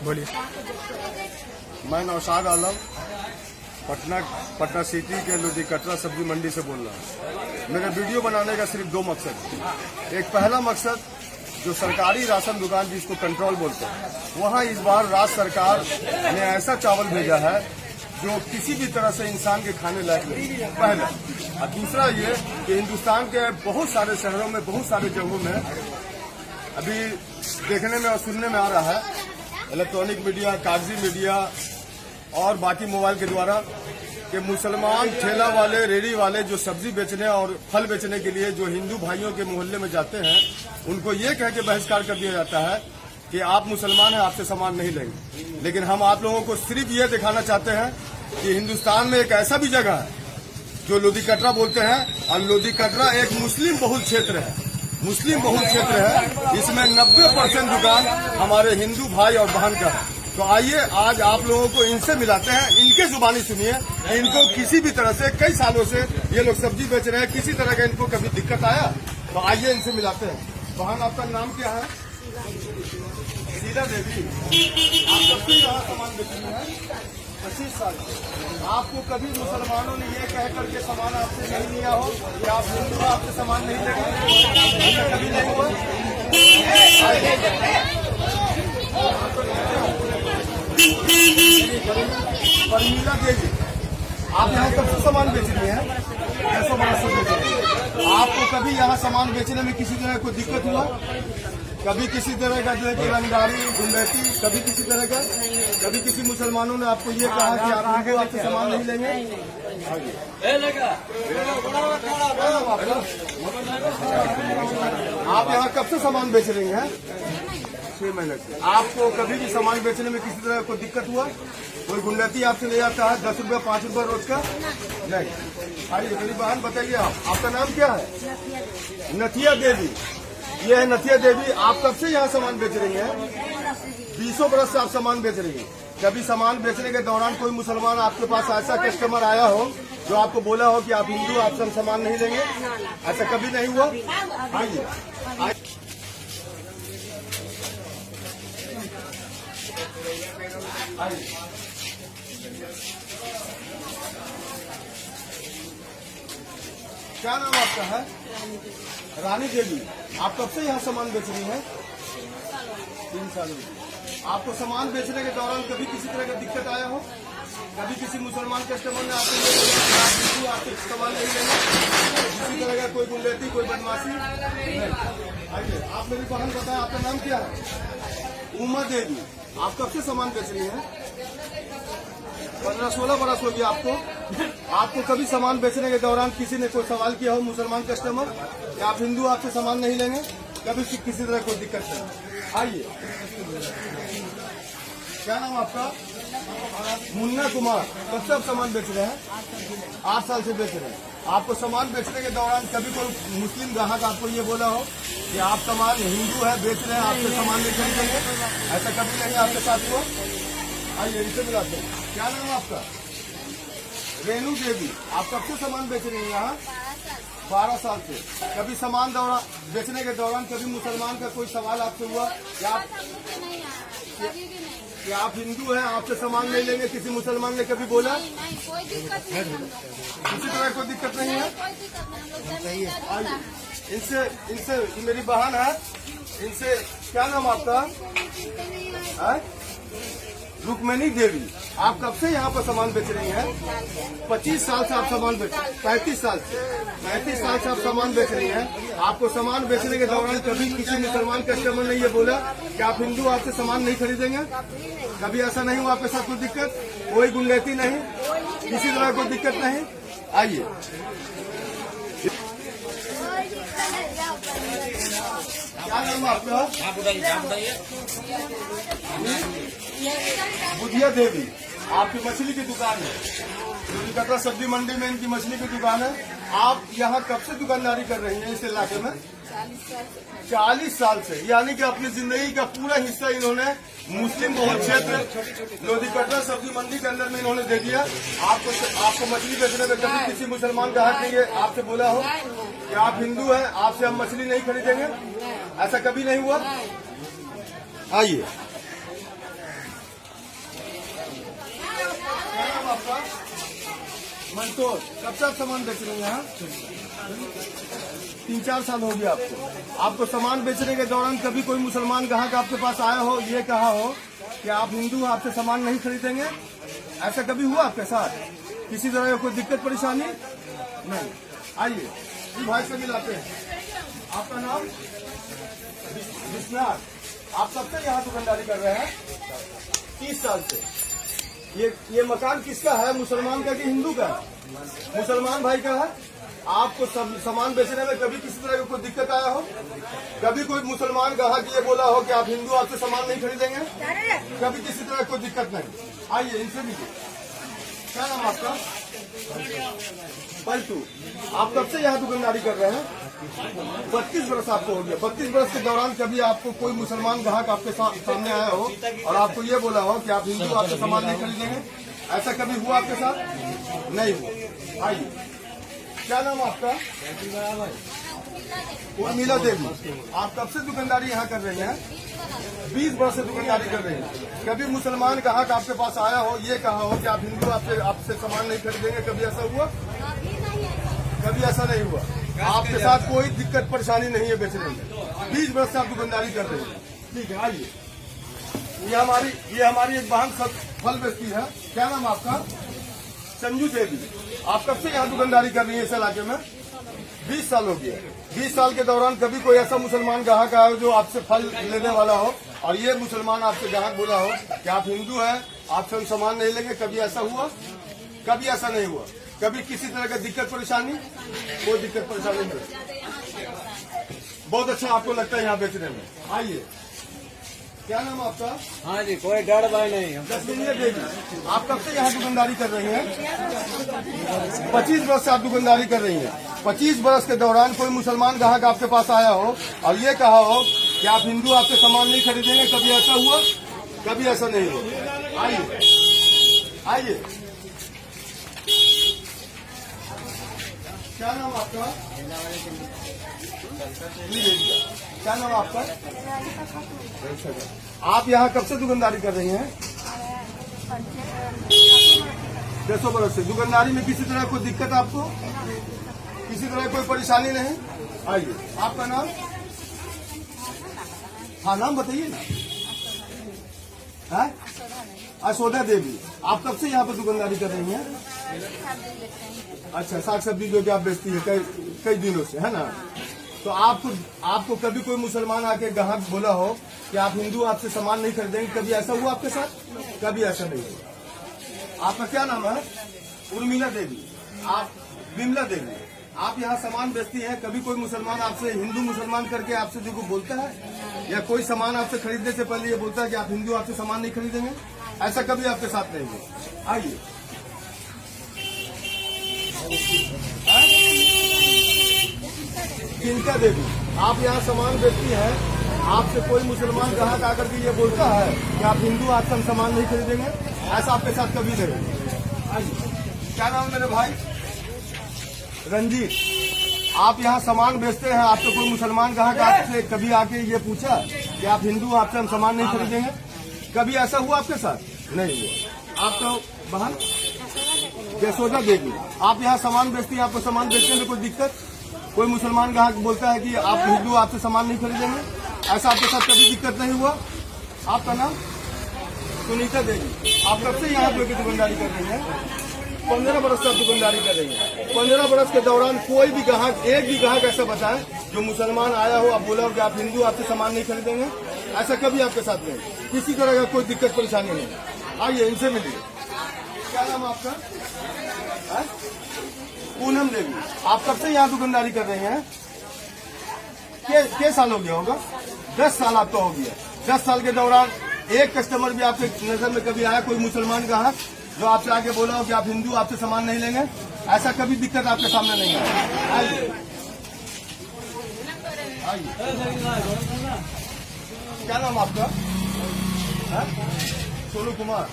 बोलिए। मैं नौशाद आलम पटना सिटी के लोधी कटरा सब्जी मंडी से बोल रहा हूँ। मेरे वीडियो बनाने का सिर्फ दो मकसद है। एक पहला मकसद, जो सरकारी राशन दुकान जिसको कंट्रोल बोलते हैं, वहाँ इस बार राज्य सरकार ने ऐसा चावल भेजा है जो किसी भी तरह से इंसान के खाने लायक नहीं, पहला। और दूसरा ये कि हिंदुस्तान के बहुत सारे शहरों में, बहुत सारे जगहों में अभी देखने में और सुनने में आ रहा है, इलेक्ट्रॉनिक मीडिया, कागजी मीडिया और बाकी मोबाइल के द्वारा, कि मुसलमान ठेला वाले, रेडी वाले जो सब्जी बेचने और फल बेचने के लिए जो हिंदू भाइयों के मोहल्ले में जाते हैं, उनको ये कह के बहिष्कार कर दिया जाता है कि आप मुसलमान हैं, आपसे सामान नहीं लेंगे। लेकिन हम आप लोगों को सिर्फ ये दिखाना चाहते हैं कि हिंदुस्तान में एक ऐसा भी जगह है जो लोधी कटरा बोलते हैं, और लोधी कटरा एक मुस्लिम बहुल क्षेत्र है, मुस्लिम बहुल क्षेत्र है। इसमें 90% दुकान हमारे हिंदू भाई और बहन का है। तो आइए आज आप लोगों को इनसे मिलाते हैं, इनके जुबानी सुनिए। इनको किसी भी तरह से, कई सालों से ये लोग सब्जी बेच रहे हैं, किसी तरह का इनको कभी दिक्कत आया? तो आइए इनसे मिलाते हैं। बहन, आपका नाम क्या है? शीला देवी। आप कब से यहाँ सामान बेच रही हैं? 25 साल से। आपको कभी मुसलमानों ने ये कह करके सामान आपसे नहीं लिया हो कि आप हिंदू, आपसे सामान नहीं लेंगे? ऐसा कभी नहीं हुआ? परमीला देवी, आप यहाँ कब से सामान बेच रही हैं? 112 बेच रही हैं। आपको कभी यहाँ सामान बेचने में किसी तरह कोई दिक्कत हुआ? कभी किसी तरह का जो है रंगदारी, गुंडैती, कभी किसी तरह का? कभी किसी मुसलमानों ने आपको ये कहा कि आप आगे आपसे सामान नहीं लेंगे? आप यहाँ कब से सामान बेच रही हैं? 6 महीने से। आपको कभी भी सामान बेचने में किसी तरह कोई दिक्कत हुआ? कोई गुंडैती आपसे ले जाता है 10 रुपया, 5 रुपया रोज का? नहीं। आइए मेरी बहन, बताइए आपका नाम क्या है? नथिया देवी। ये है नथिया देवी। आप कब से यहाँ सामान बेच रही हैं? 20 बरस से आप सामान बेच रही हैं। कभी सामान बेचने के दौरान कोई मुसलमान आपके पास ऐसा कस्टमर आया हो जो आपको बोला हो कि आप हिंदू, आपसे हम सामान नहीं लेंगे? ऐसा कभी नहीं हुआ? आइए। क्या नाम आपका है? रानी देवी। आप कब से यहाँ सामान बेच रही हैं? 3 साल हो। आपको सामान बेचने के दौरान कभी किसी तरह का दिक्कत आया हो? कभी किसी मुसलमान कस्टमर ने आपसे सामान नहीं लेंगे? किसी तरह का कोई गुंडैती, कोई बदमाशी? आइए, आप मेरी बहन बताएं, आपका नाम क्या है? उमा देवी। आप कब से सामान बेच रही हैं? 15-16 बरस हो गया आपको। आपको कभी सामान बेचने के दौरान किसी ने कोई सवाल किया हो, मुसलमान कस्टमर, कि आप हिंदू, आपसे सामान नहीं लेंगे? कभी किसी तरह कोई दिक्कत नहीं? आइए। क्या नाम आपका? मुन्ना कुमार। कब से आप सामान बेच रहे हैं? 8 साल से बेच रहे हैं। आपको सामान बेचने के दौरान कभी कोई मुस्लिम ग्राहक आपको ये बोला हो कि आप सामान हिंदू है, बेच रहे हैं, आपसे सामान नहीं खरीदेंगे? ऐसा कभी नहीं आपके साथ हुआ? आइए इनसे मिलाते हैं। क्या नाम है आपका? रेणु देवी। आप कब से सामान बेच रही हैं यहाँ? 12 साल से। कभी सामान बेचने के दौरान कभी मुसलमान का कोई सवाल आपसे हुआ कि आप हिंदू हैं, आपसे सामान नहीं लेंगे? किसी मुसलमान ने कभी बोला? कोई दिक्कत नहीं, किसी तरह कोई दिक्कत नहीं है? आइए इनसे मेरी बहन है, इनसे क्या नाम आपका? रुक्मणी देवी। आप कब से यहाँ पर सामान बेच रही हैं? 25 साल से आप सामान बेच 35 साल से आप सामान बेच रही हैं। आपको सामान बेचने के दौरान कभी किसी मुसलमान कस्टमर ने ये बोला कि आप हिंदू, आपसे सामान नहीं खरीदेंगे? कभी ऐसा नहीं हुआ आपके साथ? कोई दिक्कत, कोई गुंडैती नहीं, किसी तरह कोई दिक्कत नहीं? आइए। क्या नाम है आपका? बुधिया देवी। आपकी मछली की दुकान है, लोधी कटरा सब्जी मंडी में इनकी मछली की दुकान है। आप यहाँ कब से दुकानदारी कर रही हैं इस इलाके में? 40 साल से। यानी कि अपनी जिंदगी का पूरा हिस्सा इन्होंने मुस्लिम बहुल क्षेत्र लोधी कटरा सब्जी मंडी के अंदर में इन्होंने दे दिया। आपको मछली बेचने में कभी किसी मुसलमान ग्राहक ने आपसे बोला हो कि आप हिंदू हैं, आपसे हम मछली नहीं खरीदेंगे? ऐसा कभी नहीं हुआ? आइए। क्या नाम आपका? मंटोर। कब से आप सामान बेच रहे हैं यहाँ? 3-4 साल हो गया आपको। आपको सामान बेचने के दौरान कभी कोई मुसलमान ग्राहक आपके पास आया हो, ये कहा हो कि आप हिंदू आपसे सामान नहीं खरीदेंगे? ऐसा कभी हुआ आपके साथ? किसी तरह की कोई दिक्कत परेशानी नहीं? आइए, जी भाई से मिलाते हैं। आपका नाम? विश्वनाथ। आप कब से यहाँ दुकानदारी कर रहे हैं? 30 साल से। ये मकान किसका है? मुसलमान का कि हिंदू का? मुसलमान भाई का है। आपको सामान बेचने में कभी किसी तरह की कोई दिक्कत आया हो? कभी कोई मुसलमान ग्राहक ये बोला हो कि आप हिंदू आपसे सामान नहीं खरीदेंगे? कभी किसी तरह कोई दिक्कत नहीं? आइए, इनसे भी। क्या नाम आपका? पलटू। आप कब से यहाँ दुकानदारी कर रहे हैं? 32 वर्ष आपको हो गया। 32 वर्ष के दौरान कभी आपको कोई मुसलमान ग्राहक आपके सामने आया हो और आपको ये बोला हो कि आप हिंदू आपसे सामान नहीं खरीदेंगे? ऐसा कभी हुआ आपके साथ? नहीं हुआ। आइए, क्या नाम आपका? उर्मिला देवी। आप कब से दुकानदारी यहाँ कर रही हैं? 20 वर्ष से दुकानदारी कर रही हैं। कभी मुसलमान ग्राहक आपके पास आया हो, ये कहा हो कि आप हिंदू आपसे सामान नहीं खरीदेंगे? कभी ऐसा हुआ? कभी ऐसा नहीं हुआ। आपके साथ कोई दिक्कत परेशानी नहीं है बेचने में। 20 वर्ष से आप दुकानदारी कर रहे हैं। ठीक है, आइए। ये हमारी एक बहन फल बेचती है। क्या नाम आपका? संजू देवी। आप कब से यहाँ दुकानदारी कर रही है इस इलाके में? 20 साल हो गया। 20 साल के दौरान कभी कोई ऐसा मुसलमान ग्राहक आया हो जो आपसे फल लेने वाला हो और ये मुसलमान आपसे ग्राहक बोला हो कि आप हिंदू हैं, आपसे हम सामान नहीं लेंगे? कभी ऐसा हुआ? कभी ऐसा नहीं हुआ। कभी किसी तरह का दिक्कत परेशानी? कोई दिक्कत परेशानी नहीं। बहुत अच्छा आपको लगता है यहाँ बेचने में। आइए, क्या नाम आपका? हाँ जी, कोई डर भाई नहीं। जसमीनिया देवी। आप कब से यहाँ दुकानदारी कर रही हैं? 25 वर्ष से आप दुकानदारी कर रही हैं। 25 वर्ष के दौरान कोई मुसलमान ग्राहक आपके पास आया हो और ये कहा हो कि आप हिंदू आपसे सामान नहीं खरीदेंगे? कभी ऐसा हुआ? कभी ऐसा नहीं हुआ। आइए, आइए। क्या नाम आपका? क्या नाम आपका? आप यहाँ कब से दुकानदारी कर रही हैं? 600 वर्ष से। दुकानदारी में किसी तरह कोई दिक्कत आपको? किसी तरह कोई परेशानी नहीं? आइए, आपका नाम? हाँ, नाम बताइए ना। है? यशोदा देवी। आप कब से यहाँ पर दुकानदारी कर रही हैं? अच्छा, साग सब्जी जो कि आप बेचती है कई दिनों से, है ना? तो आपको कभी कोई मुसलमान आके ग्राहक बोला हो कि आप हिंदू आपसे सामान नहीं खरीदेंगे? कभी ऐसा हुआ आपके साथ? कभी ऐसा नहीं हुआ। आपका क्या नाम है? उर्मिला देवी। आप? विमला देवी। आप यहाँ सामान बेचती हैं। कभी कोई मुसलमान आपसे हिंदू मुसलमान करके आपसे जो बोलता है या कोई सामान आपसे खरीदने से पहले ये बोलता है कि आप हिंदू आपसे सामान नहीं खरीदेंगे? ऐसा कभी आपके साथ नहीं हुआ। आइए, चिंता देवी। आप यहाँ सामान बेचती हैं। आपसे कोई मुसलमान ग्राहक आकर के ये बोलता है कि आप हिंदू आपसे हम सामान नहीं खरीदेंगे? ऐसा आपके साथ कभी नहीं। क्या नाम है मेरे भाई? रंजीत। आप यहाँ सामान बेचते हैं। आपसे कोई मुसलमान ग्राहक आपसे कभी आके ये पूछा कि आप हिंदू आपसे हम सामान नहीं खरीदेंगे? कभी ऐसा हुआ आपके साथ? नहीं हुआ। आपका बहन? यशोदा देवी। आप यहाँ सामान बेचती हैं। आपको सामान बेचने में कोई दिक्कत? कोई मुसलमान ग्राहक बोलता है कि आप हिंदू आपसे सामान नहीं खरीदेंगे? ऐसा आपके साथ कभी दिक्कत नहीं हुआ? आपका नाम? सुनीता देवी। आप कब से यहाँ पे दुकानदारी कर रही हैं? 15 वर्ष से दुकानदारी कर रही है। 15 वर्ष के दौरान कोई भी ग्राहक, एक भी ग्राहक ऐसा बताए जो मुसलमान आया हो, आप बोला हो कि आप हिंदू आपसे सामान नहीं खरीदेंगे? ऐसा कभी आपके साथ नहीं? किसी तरह का कोई दिक्कत परेशानी नहीं? आइए, इनसे मिलिए। क्या नाम आपका? पूनम देवी। आप कब से यहाँ दुकानदारी कर रहे हैं? क्या साल हो गया होगा? 10 साल आपका हो गया। 10 साल के दौरान एक कस्टमर भी आपके नजर में कभी आया कोई मुसलमान ग्राहक जो आपसे आके बोला हो कि आप हिंदू आपसे सामान नहीं लेंगे? ऐसा कभी दिक्कत आपके सामने नहीं है? आइए, क्या नाम आपका? सोनू कुमार।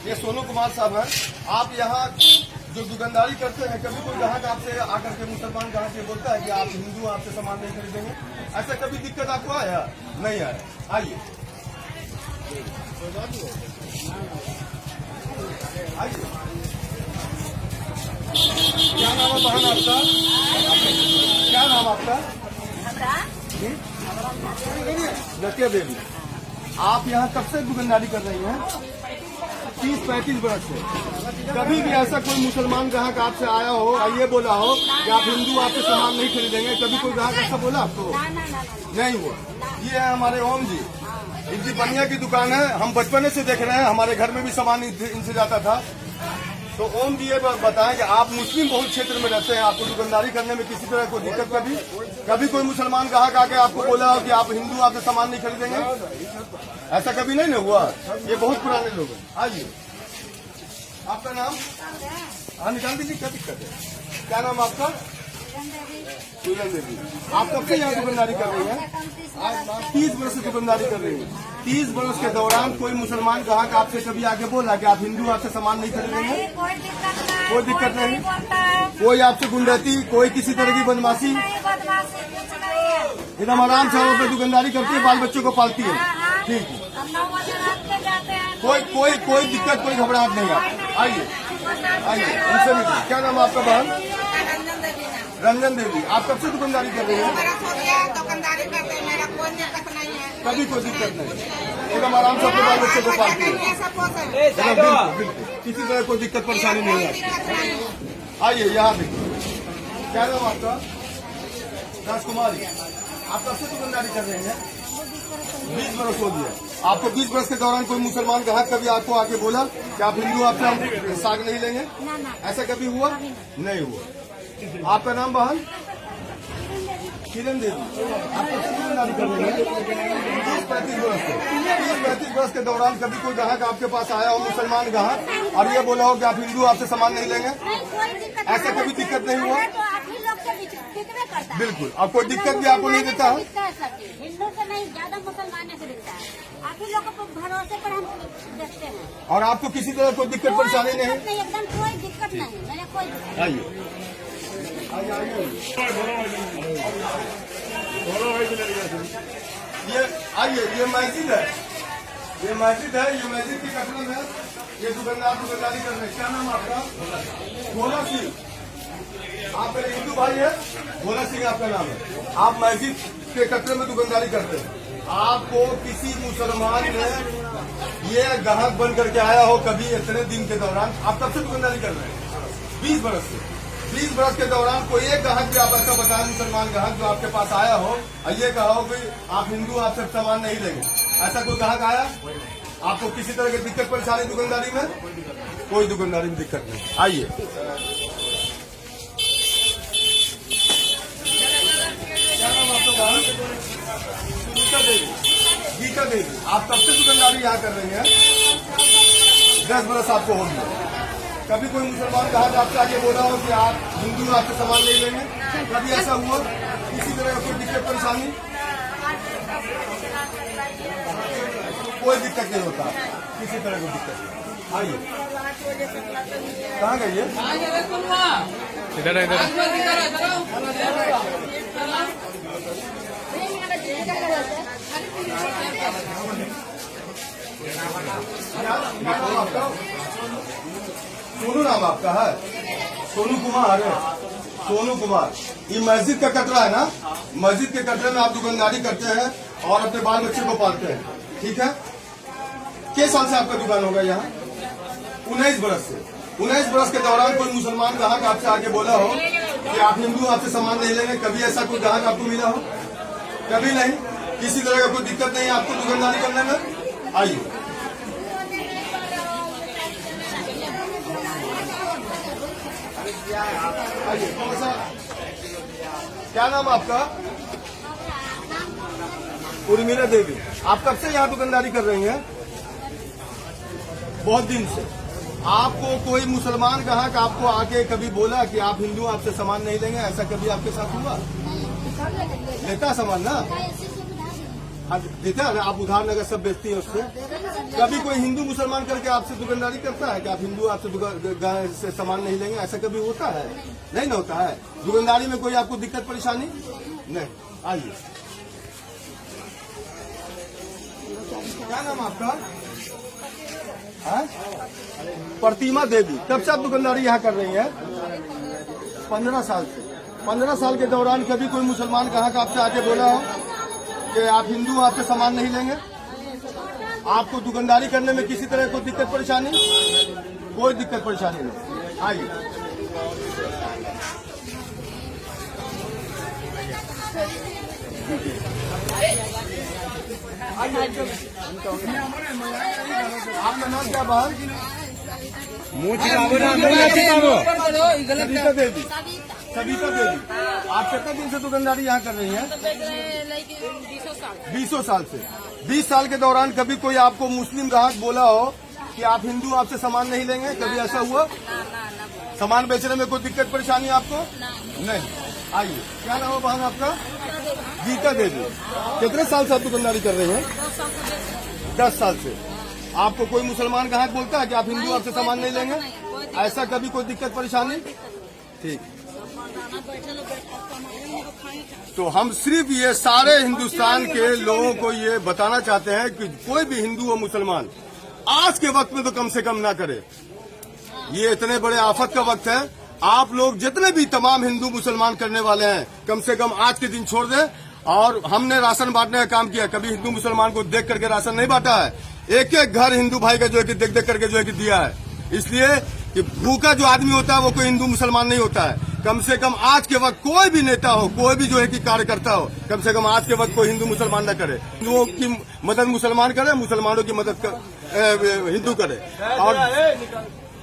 ये सोनू कुमार साहब है। आप यहाँ जो दुकानदारी करते हैं, कभी कोई ग्राहक आपसे आकर के मुसलमान ग्राहक से बोलता है कि आप हिंदू आपसे सामान नहीं खरीदेंगे? ऐसा कभी दिक्कत आपको आया? नहीं आया। आइए, आइए। क्या नाम है बहन आपका? क्या नाम आपका? लतिया देवी। आप यहाँ कब से दुकानदारी कर रही हैं? 30-35 वर्ष से। कभी भी ऐसा कोई मुसलमान ग्राहक आपसे आया हो और ये बोला हो कि आप हिंदू आपसे सामान नहीं खरीदेंगे? कभी कोई ग्राहक ऐसा बोला आपको? नहीं हुआ। ये है हमारे ओम जी, इनकी बनिया की दुकान है। हम बचपन से देख रहे हैं, हमारे घर में भी सामान इनसे जाता था। तो ओम जी ये बताएं कि आप मुस्लिम बहुल क्षेत्र में रहते हैं, आपको दुकानदारी करने में किसी तरह कोई दिक्कत कभी कोई मुसलमान ग्राहक आके आपको बोला हो कि आप हिंदू आपसे सामान नहीं खरीदेंगे? ऐसा कभी नहीं ना हुआ। ये बहुत पुराने लोग हैं। आइए, आपका नाम? हाँ, निकाल दीजिए, क्या दिक्कत है? क्या नाम आपका? पूरन देवी। आप कब से यहाँ दुकानदारी कर रही हैं? 30 वर्ष से दुकानदारी कर रही हैं। 30 वर्ष के दौरान कोई मुसलमान ग्राहक आपसे कभी आके बोला कि आप हिंदू आपसे सामान नहीं खरीदेंगे? कोई दिक्कत नहीं। कोई आपसे गुंडती, कोई किसी तरह की बदमाशी? एकदम आराम से आप दुकानदारी करती है, बाल बच्चों को पालती है। ठीक है, कोई दिक्कत, कोई घबराहट नहीं। आप आइए, उनसे मिलिए। क्या नाम आपका बहन? रंजन देवी। आप कब से दुकानदारी कर रही हैं? दुकानदारी करते हैं, मेरा कोई दिक्कत नहीं है। कभी कोई दिक्कत नहीं, एकदम आराम से अपने बाल बच्चों को पालती है। बिल्कुल, किसी तरह कोई दिक्कत परेशानी नहीं है। आइए, यहाँ देखिए। क्या नाम आपका? राजकुमारी। आप कब से दुकानदारी कर रहे हैं? 20 वर्ष हो गया। आपको 20 वर्ष के दौरान कोई मुसलमान ग्राहक कभी आपको आके बोला कि आप हिंदू आपसे हम साग नहीं लेंगे? ऐसा कभी हुआ? नहीं हुआ। आपका नाम बहन? किरण देवी। आप कब से दुकानदारी कर रहे हैं? 30-35 वर्ष से। 30-35 वर्ष के दौरान कभी कोई ग्राहक आपके पास आया हो, मुसलमान ग्राहक, और ये बोला हो कि आप हिंदू आपसे सामान नहीं लेंगे? ऐसा कभी दिक्कत नहीं हुआ? बिल्कुल। और कोई दिक्कत भी आपको नहीं देता है? हिंदू से नहीं, ज्यादा मुसलमानों से दिखता है। आप ही लोगों को भरोसे पर हम देखते हैं। और आपको किसी तरह कोई दिक्कत परेशानी नहीं? एकदम कोई दिक्कत नहीं, मेरा कोई। आइए, ये आइए, ये मस्जिद है, ये मस्जिद के कटरे में ये दुकानदारी कर रहे हैं। क्या नाम आपका? भोला सिंह। आप मेरे हिंदू भाई है? भोला सिंह आपका नाम है। आप मस्जिद के कटरे में दुकानदारी करते हैं। आपको किसी मुसलमान ने ये ग्राहक बन करके आया हो कभी इतने दिन के दौरान? आप कब से दुकानदारी कर रहे हैं? 20 वर्ष से। 20 वर्ष के दौरान कोई एक ग्राहक भी आप ऐसा बताएं, मुसलमान ग्राहक जो आपके पास आया हो और ये कहा हो कि आप हिंदू आपसे सामान नहीं लेंगे? ऐसा कोई ग्राहक आया? आपको किसी तरह की दिक्कत परेशानी दुकानदारी में? कोई दुकानदारी में दिक्कत नहीं। आइए, क्या नाम आपका? गीता देवी। आप कब से दुकानदारी यहाँ कर रही हैं? 10 वर्ष आपको हो गया। कभी कोई मुसलमान ग्राहक आपसे आगे बोला हो कि आप हिंदू आपसे सामान नहीं लेंगे? कभी ऐसा हुआ? किसी तरह का कोई दिक्कत परेशानी? कोई दिक्कत नहीं होता, किसी तरह की दिक्कत नहीं। आइए, कहाँ गई है? इधर सोनू नाम आपका है? सोनू कुमार है। सोनू कुमार। ये मस्जिद का कटरा है ना? मस्जिद के कटरे में आप दुकानदारी करते हैं और अपने बाल बच्चे को पालते हैं, ठीक है? किस साल से आपका दुकान होगा यहाँ? 19 वर्ष से। 19 वर्ष के दौरान कोई मुसलमान ग्राहक आपसे आके बोला हो कि आप हिंदू आपसे सामान नहीं लेंगे? कभी ऐसा कोई ग्राहक आपको मिला हो? कभी नहीं। किसी तरह का कोई दिक्कत नहीं है आपको दुकानदारी करने में? आइए, क्या नाम आपका? उर्मिला देवी। आप कब से यहाँ दुकानदारी कर रही हैं? बहुत दिन से। आपको कोई मुसलमान ग्राहक आपको आके कभी बोला कि आप हिंदू आपसे सामान नहीं लेंगे? ऐसा कभी आपके साथ हुआ? लेता सामान ना? हाँ, देता है ना? आप उधार नगर सब बेचती हैं उससे। कभी कोई हिंदू मुसलमान करके आपसे दुकानदारी करता है कि आप हिंदू आपसे से सामान नहीं लेंगे? ऐसा कभी होता है? नहीं ना होता है। दुकानदारी में कोई आपको दिक्कत परेशानी नहीं? आइए, क्या नाम आपका? हाँ? प्रतिमा देवी। कब से आप दुकानदारी यहाँ कर रही हैं? 15 साल से। 15 साल के दौरान कभी कोई मुसलमान कहाँ का आपसे आके बोला हो कि आप हिंदू आपसे सामान नहीं लेंगे? आपको दुकानदारी करने में किसी तरह कोई दिक्कत परेशानी? कोई दिक्कत परेशानी नहीं। आइए। आपका नाम क्या बहन? सविता देवी। सविता देवी, आप कितने दिन से दुकानदारी यहाँ कर रही हैं? 20 साल से। 20 साल के दौरान कभी कोई आपको मुस्लिम ग्राहक बोला हो कि आप हिंदू आपसे सामान नहीं लेंगे? कभी ऐसा हुआ? सामान बेचने में कोई दिक्कत परेशानी आपको? नहीं। आइए, क्या नाम है बहन आपका? गीता देवी। कितने साल से आप दुकानदारी कर रही हैं? 10 साल से। आपको कोई मुसलमान ग्राहक बोलता है कि आप हिंदू आपसे सामान नहीं लेंगे? ऐसा कभी कोई दिक्कत परेशानी? ठीक। तो हम सिर्फ ये सारे हिंदुस्तान के लोगों को ये बताना चाहते हैं कि कोई भी हिंदू और मुसलमान आज के वक्त में तो कम से कम ना करे। ये इतने बड़े आफत का वक्त है। आप लोग जितने भी तमाम हिंदू मुसलमान करने वाले हैं कम से कम आज के दिन छोड़ दें। और हमने राशन बांटने का काम किया, कभी हिंदू मुसलमान को देख करके राशन नहीं बांटा है। एक एक घर हिंदू भाई का जो है कि देख देख करके जो है कि दिया है। इसलिए कि भूखा जो आदमी होता है वो कोई हिंदू मुसलमान नहीं होता है। कम से कम आज के वक्त कोई भी नेता हो, कोई भी जो है कि कार्यकर्ता हो, कम से कम आज के वक्त कोई हिंदू मुसलमान न करे। हिंदुओं की मदद मुसलमान करे, मुसलमानों की मदद हिंदू करे।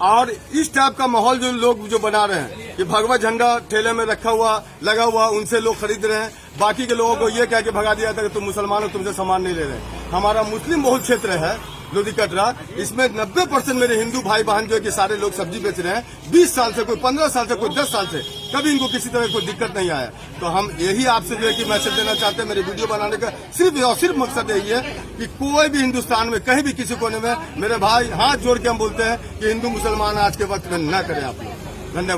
और इस टाइप का माहौल जो लोग जो बना रहे हैं कि भगवा झंडा ठेले में रखा हुआ लगा हुआ उनसे लोग खरीद रहे हैं, बाकी के लोगों को ये कह के भगा दिया था कि तुम मुसलमान हो, तुमसे सामान नहीं ले रहे। हमारा मुस्लिम बहुल क्षेत्र है लोधी कटरा, इसमें 90% मेरे हिंदू भाई बहन जो है कि सारे लोग सब्जी बेच रहे हैं। 20 साल से, कोई 15 साल से, कोई 10 साल से, कभी इनको किसी तरह कोई दिक्कत नहीं आया। तो हम यही आपसे जो है कि मैसेज देना चाहते हैं। मेरे वीडियो बनाने का सिर्फ और सिर्फ मकसद यही है कि कोई भी हिंदुस्तान में कहीं भी किसी कोने में मेरे भाई हाथ जोड़ के हम बोलते हैं कि हिंदू मुसलमान आज के वक्त में न करें आप लोग। धन्यवाद।